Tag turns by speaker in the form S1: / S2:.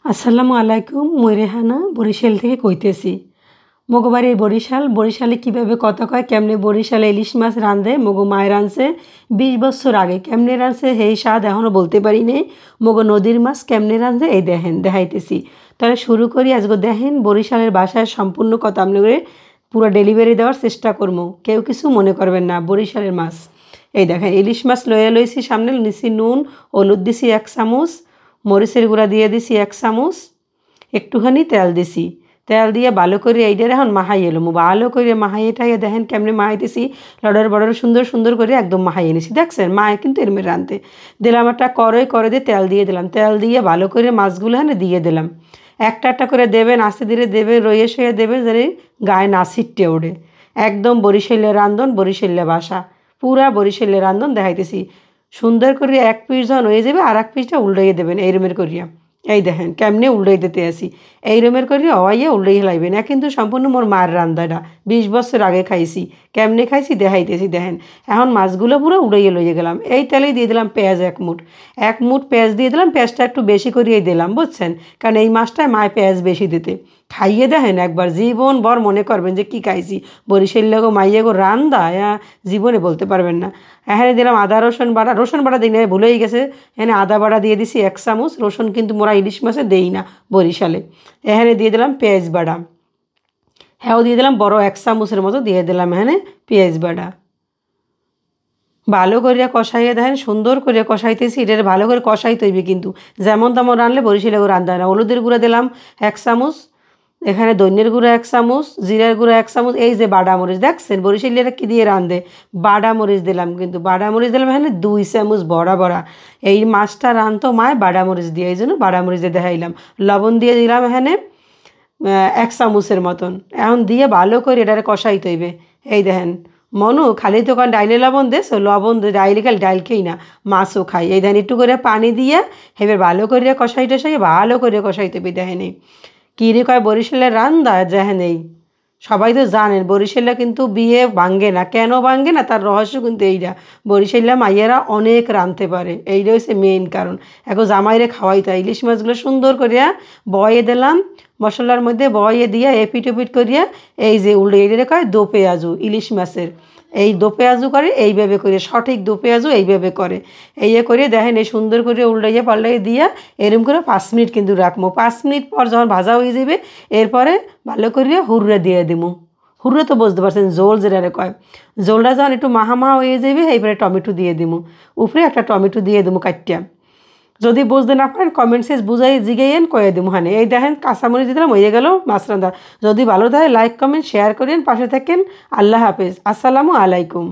S1: আসসালামু আলাইকুম। মুই রেহানা বরিশাল থেকে কইতেছি। মগো বাড়ি বরিশালে কীভাবে কথা কয়, কেমনে বরিশালে ইলিশ মাছ রাঁধে মগো মায় রাঁধছে 20 বছর আগে। কেমনে রাঁধছে সেই স্বাদ এখনও বলতে পারি নাই। মগো নদীর মাছ কেমনে রাঁধে এই দেখেন দেখাইতেছি। তাহলে শুরু করি। আজকে দেখেন বরিশালের বাসায় সম্পূর্ণ কথা আপনাদের পুরো ডেলিভারি দেওয়ার চেষ্টা করবো, কেউ কিছু মনে করবেন না। বরিশালের মাছ এই দেখেন, ইলিশ মাছ লইছি সামনে, নিছি নুন হলুদ দিছি 1 চামচ, মরিচের গুঁড়া দিয়ে দিছি 1 চামচ, একটুখানি তেল দিছি। তেল দিয়ে ভালো করে এইটার এখন মাহাই এলো, ভালো করে মাহাইটাই দেখেন কেমনে মাহাইতেছি। লডর বড়র সুন্দর সুন্দর করে একদম মাহাই এনেছি। দেখছেন মায়ে কিন্তু এরমে রাঁধতে দিলাম। একটা করে দিয়ে তেল দিয়ে দিলাম। তেল দিয়ে ভালো করে মাছগুলো দিয়ে দিলাম। একটা একটা করে দেবেন, আস্তে ধীরে দেবেন, রয়ে সয়ে দেবেন যেন গায়ে না ছিটটে ওঠে। একদম বরিশালের রান্ধন, বরিশালের বাসা, পুরা বরিশালের রান্ধন দেখাইতেছি। সুন্দর করে এক পিস যখন হয়ে যাবে আর এক পিসটা উল্টাইয়ে দেবেন এইরমের করিয়া। এই দেখেন কেমনে উল্টাই দিতে আসি, এইরমের করিয়া হওয়াইয়া উল্টাই হেলাইবেন। না কিন্তু সম্পূর্ণ মোর মার রান্নাটা 20 বছর আগে খাইছি। কেমনে খাইছি দেখাইতেছি। দেখেন এখন মাছগুলো পুরো উড়াইয়ে লইয়ে গেলাম। এই তেলেই দিয়ে দিলাম পেঁয়াজ 1 মুঠ পেঁয়াজ দিয়ে দিলাম। পেঁয়াজটা একটু বেশি করিয়েই দিলাম, বুঝছেন, কারণ এই মাছটায় মায় পেঁয়াজ বেশি দিতে। খাইয়ে দেখেন একবার, জীবন ভর মনে করবেন যে কি খাইছি। বরিশাল গো মাইয়ে গো রান্দা জীবনে বলতে পারবেন না। এখানে দিলাম আদা রসুন বাটা দিই না, ভুলেই গেছে। এখানে আদা বাটা দিয়ে দিছি 1 চামচ। রসুন কিন্তু মোরা ইলিশ মাছে দেই না বরিশালে। এখানে দিয়ে দিলাম পেঁয়াজ বাটা, হ্যাঁ দিয়ে দিলাম বড় 1 চামচের মতো দিয়ে দিলাম এখানে পেঁয়াজ বাটা। ভালো করিয়া কষাইয়ে দেখেন, সুন্দর করে কষাইতেছি। এটা ভালো করে কষাইতে হইবে কিন্তু, যেমন তেমন রানলে বরিশালে রান্ধা হয় না। হলুদের গুঁড়া দিলাম 1 চামচ, এখানে ধনিয়ার গুঁড়া 1 চামচ, জিরার গুঁড়া 1 চামচ। এই যে বাটা মরিচ দেখছেন বরিশালিয়ারা কী দিয়ে রান্ধে, বাটা মরিচ দিলাম। কিন্তু বাটা মরিচ দিলাম এখানে 2 চামচ বড়া। এই মাছটা রান্ধতো মায় বাটা মরিচ দিয়ে, এই জন্য বাটা মরিচ দিয়ে দেখাইলাম। লবণ দিয়ে দিলাম এখানে 1 চামচের মতন। এখন দিয়ে ভালো করে এটারে কষাইতে হইবে। এই দেখেন মনু খালি তো কারণ ডাইলে লবণ দেশ, লবণ ডাইলে খালি ডাইল খেই না, মাছও খাই। এই দেখেন একটু করে পানি দিয়ে এবার ভালো করে কষাইতে ভালো করে কষাইতে হবে। দেখেন কী রে কয় বরিশালের রান্দা দেখেন। এই সবাই তো জানেন বরিশালে কিন্তু বিয়ে ভাঙ্গে না। কেন ভাঙ্গে না তার রহস্য কিন্তু এইটা, বরিশালে মাইয়েরা অনেক রাঁধতে পারে, এইটা হচ্ছে মেইন কারণ। এখন জামাইরে খাওয়াইতে হয়। ইলিশ মাছগুলো সুন্দর করিয়া বয়ে দিলাম মশলার মধ্যে, বয়ে দিয়ে এপিট ওপিট করিয়া এই যে উল্টে এইটা কয় দো পেঁয়াজু ইলিশ মাছের। এই দো পেঁয়াজু করে এইভাবে করে, সঠিক দো পেঁয়াজু এইভাবে করে। এই করে দেখেন এই সুন্দর করে উল্টাইয়া পাল্টাইয়া দিয়া এরম করে 5 মিনিট কিন্তু রাখবো। 5 মিনিট পর যখন ভাজা হয়ে যাবে এরপরে ভালো করিয়া হুররে দিয়ে দিমু। হুররে তো বুঝতে পারছেন জোল যেটা কয়। জোলটা যখন একটু মাহা হয়ে যাবে এইবারে টমেটো দিয়ে দিমু। উপরে একটা টমেটো দিয়ে দিমু কাটিয়া। যদি বুঝতে না পারেন কমেন্টসে বুঝাই জিগাইয়েন কয়ে দিমু। হানে এই দেখেন কাঁচামরিচ দিলাম, হয়ে গেল মাছ রান্না। যদি ভালো থাকে লাইক কমেন্ট শেয়ার করেন, পাশে থাকেন। আল্লাহ হাফেজ, আসসালামু আলাইকুম।